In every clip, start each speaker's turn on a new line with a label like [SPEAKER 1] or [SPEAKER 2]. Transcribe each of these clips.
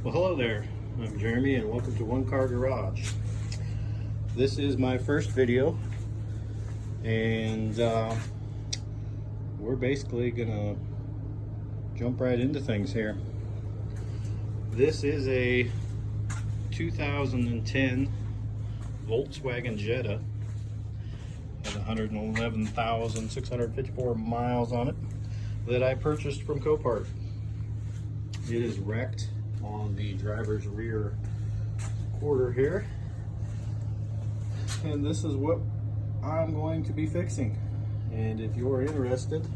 [SPEAKER 1] Well, hello there. I'm Jeremy and welcome to One Car Garage. This is my first video and we're basically gonna jump right into things here. This is a 2010 Volkswagen Jetta. Has 111,654 miles on it that I purchased from Copart. It is wrecked on the driver's rear quarter here, and this is what I'm going to be fixing. And if you're interested,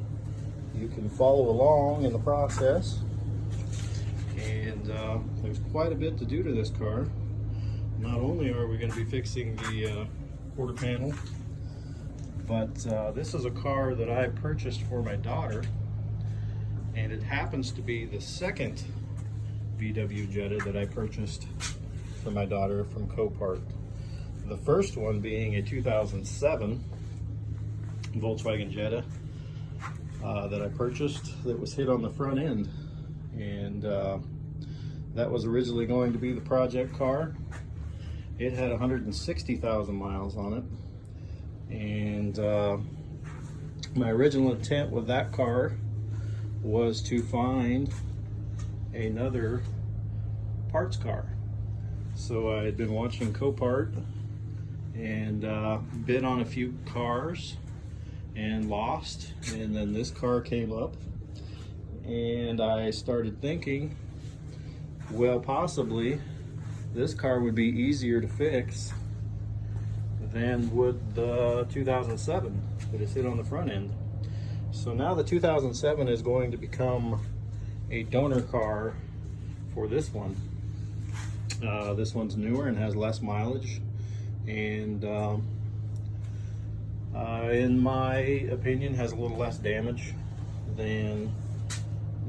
[SPEAKER 1] you can follow along in the process. And there's quite a bit to do to this car. Not only are we going to be fixing the quarter panel, but this is a car that I purchased for my daughter, and it happens to be the second VW Jetta that I purchased for my daughter from Copart. The first one being a 2007 Volkswagen Jetta that I purchased that was hit on the front end, and that was originally going to be the project car. It had 160,000 miles on it, and my original intent with that car was to find another parts car. So I had been watching Copart and bid on a few cars and lost, and then this car came up and I started thinking, well, possibly this car would be easier to fix than would the 2007 that is hit on the front end. So now the 2007 is going to become a donor car for this one. This one's newer and has less mileage, and in my opinion has a little less damage than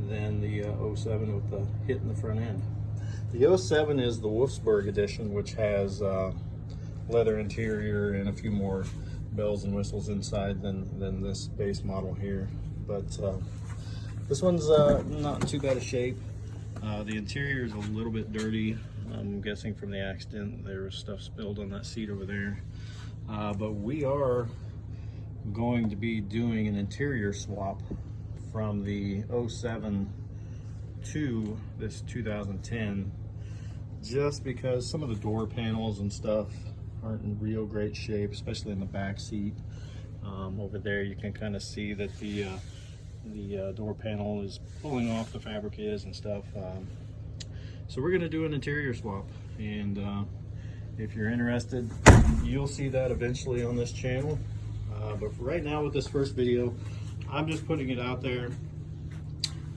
[SPEAKER 1] the 07 with the hit in the front end. The 07 is the Wolfsburg edition, which has leather interior and a few more bells and whistles inside than this base model here. But this one's not in too bad a shape. The interior is a little bit dirty. I'm guessing from the accident there was stuff spilled on that seat over there. But we are going to be doing an interior swap from the 07 to this 2010, just because some of the door panels and stuff aren't in real great shape, especially in the back seat. Over there you can kind of see that the door panel is pulling off, the fabric is, and stuff. So we're going to do an interior swap, and if you're interested, you'll see that eventually on this channel. But for right now, with this first video, I'm just putting it out there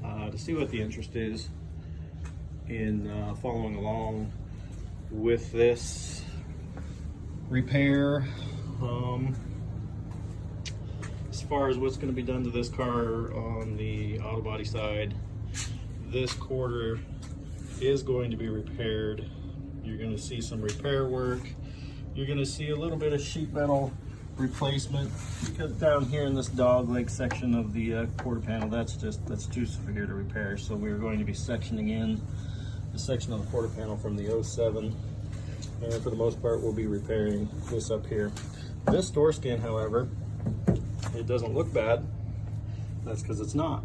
[SPEAKER 1] to see what the interest is in following along with this repair. As far as what's going to be done to this car on the auto body side, this quarter is going to be repaired. You're going to see some repair work. You're going to see a little bit of sheet metal replacement, because down here in this dog leg section of the quarter panel, that's too severe to repair. So we're going to be sectioning in the section of the quarter panel from the 07, and for the most part we'll be repairing this up here. This door skin, however, it doesn't look bad. That's because it's not.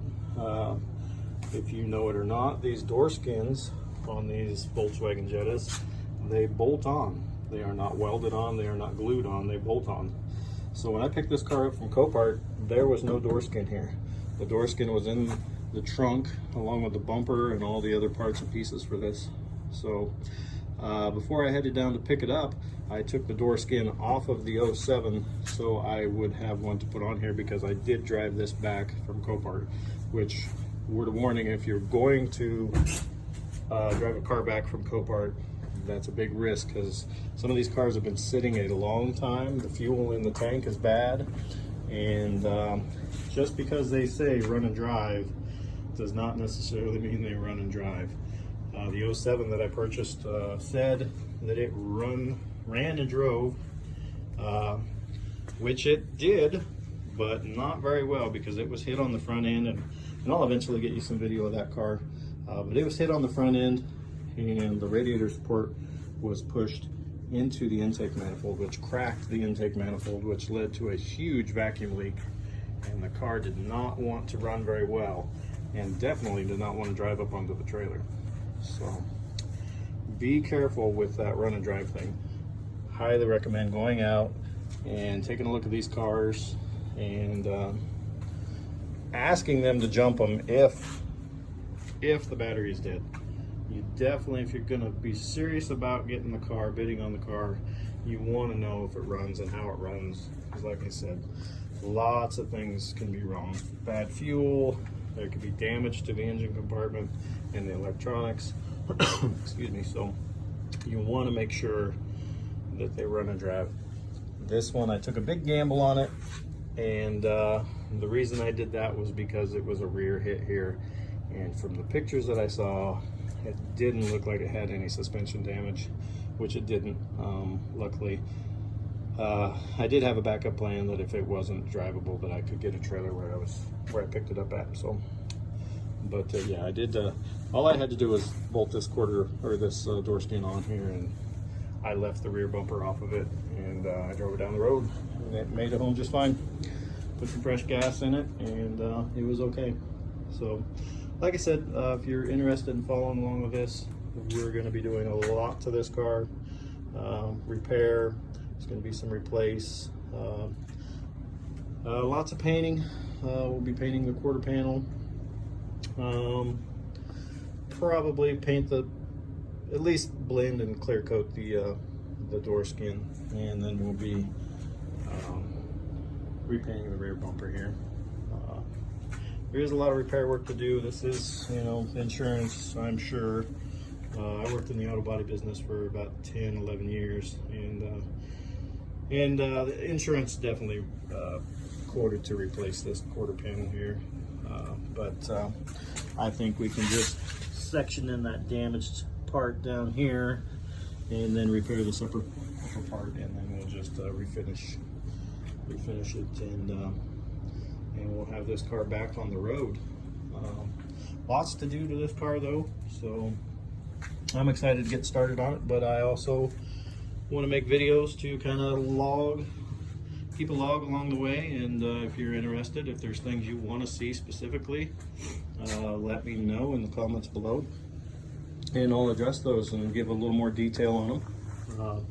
[SPEAKER 1] If you know it or not, these door skins on these Volkswagen Jettas, they bolt on. They are not welded on, they are not glued on, they bolt on. So when I picked this car up from Copart, there was no door skin here. The door skin was in the trunk along with the bumper and all the other parts and pieces for this. So before I headed down to pick it up, I took the door skin off of the 07 so I would have one to put on here, because I did drive this back from Copart, which, word of warning, if you're going to drive a car back from Copart, that's a big risk, because some of these cars have been sitting a long time. The fuel in the tank is bad, and just because they say run and drive does not necessarily mean they run and drive. The 07 that I purchased said that it ran and drove, which it did, but not very well, because it was hit on the front end, and I'll eventually get you some video of that car. But it was hit on the front end, and the radiator support was pushed into the intake manifold, which cracked the intake manifold, which led to a huge vacuum leak, and the car did not want to run very well, and definitely did not want to drive up onto the trailer. So be careful with that run and drive thing. Highly recommend going out and taking a look at these cars and asking them to jump them if the battery is dead. You definitely, if you're gonna be serious about getting the car, bidding on the car, you want to know if it runs and how it runs. Because like I said, lots of things can be wrong. Bad fuel, there could be damage to the engine compartment and the electronics. Excuse me. So you want to make sure that they run and drive. This one, I took a big gamble on it, and the reason I did that was because it was a rear hit here, and from the pictures that I saw, it didn't look like it had any suspension damage, which it didn't, luckily. I did have a backup plan that if it wasn't drivable, that I could get a trailer where I picked it up at. So, but yeah, I did. All I had to do was bolt this door skin on here, and I left the rear bumper off of it, and I drove it down the road, and it made it home just fine. Put some fresh gas in it, and it was okay. So, like I said, if you're interested in following along with this, we're going to be doing a lot to this car. Repair, there's going to be some replace, lots of painting. We'll be painting the quarter panel. Probably paint at least blend and clear coat the door skin, and then we'll be repainting the rear bumper here. There is a lot of repair work to do. This is, insurance, I'm sure. I worked in the auto body business for about 10, 11 years, and the insurance definitely quoted to replace this quarter panel here. But I think we can just section in that damaged part down here, and then repair this upper part, and then we'll just refinish it, and we'll have this car back on the road. Lots to do to this car though, so I'm excited to get started on it, but I also want to make videos to kind of keep a log along the way, and if you're interested, if there's things you want to see specifically, let me know in the comments below, and I'll address those and give a little more detail on them.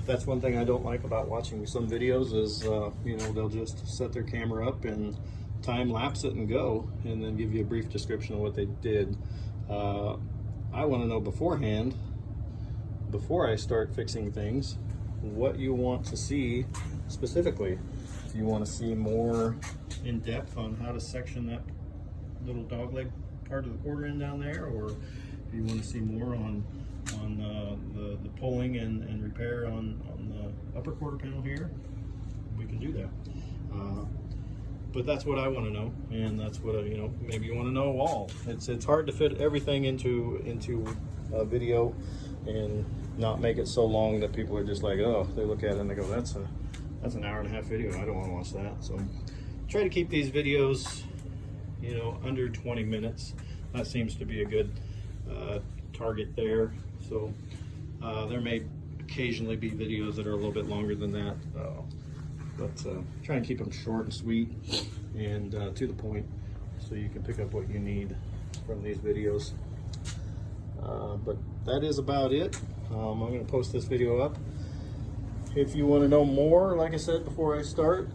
[SPEAKER 1] That's one thing I don't like about watching some videos is, they'll just set their camera up and time lapse it and go, and then give you a brief description of what they did. I want to know beforehand, before I start fixing things, what you want to see specifically. If you want to see more in depth on how to section that little dogleg part of the quarter end down there, or if you want to see more on the pulling and repair on the upper quarter panel here, we can do that. But that's what I want to know, and that's what maybe you want to know all. It's hard to fit everything into a video and not make it so long that people are just like, oh, they look at it and they go, that's an hour and a half video, I don't want to watch that. So try to keep these videos under 20 minutes. That seems to be a good target there. So there may occasionally be videos that are a little bit longer than that, but try and keep them short and sweet and to the point, so you can pick up what you need from these videos. But that is about it. I'm going to post this video up. If you want to know more, like I said before I start,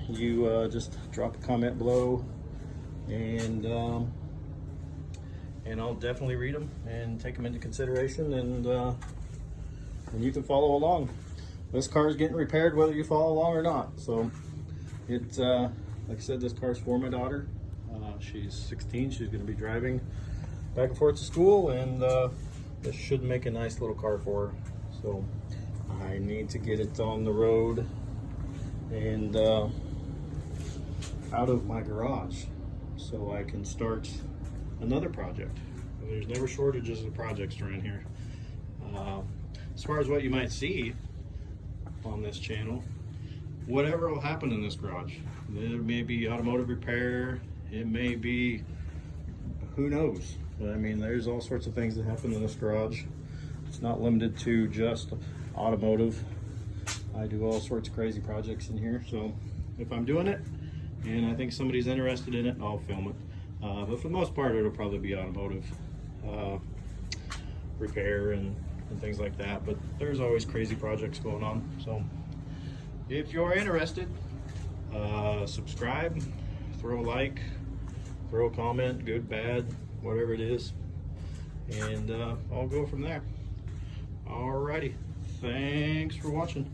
[SPEAKER 1] you just drop a comment below, and I'll definitely read them and take them into consideration, and you can follow along. This car is getting repaired whether you follow along or not. So it's like I said, this car's for my daughter. She's 16. She's going to be driving back and forth to school, and this should make a nice little car for her. So I need to get it on the road and out of my garage so I can start another project. There's never shortages of projects around here. As far as what you might see on this channel, whatever will happen in this garage, there may be automotive repair, it may be, who knows, But I mean, there's all sorts of things that happen in this garage. It's not limited to just automotive. I do all sorts of crazy projects in here. So if I'm doing it and I think somebody's interested in it, I'll film it. But for the most part, it'll probably be automotive repair and things like that. But there's always crazy projects going on. So if you're interested, subscribe, throw a like, throw a comment, good, bad, whatever it is, and I'll go from there. Alrighty, thanks for watching.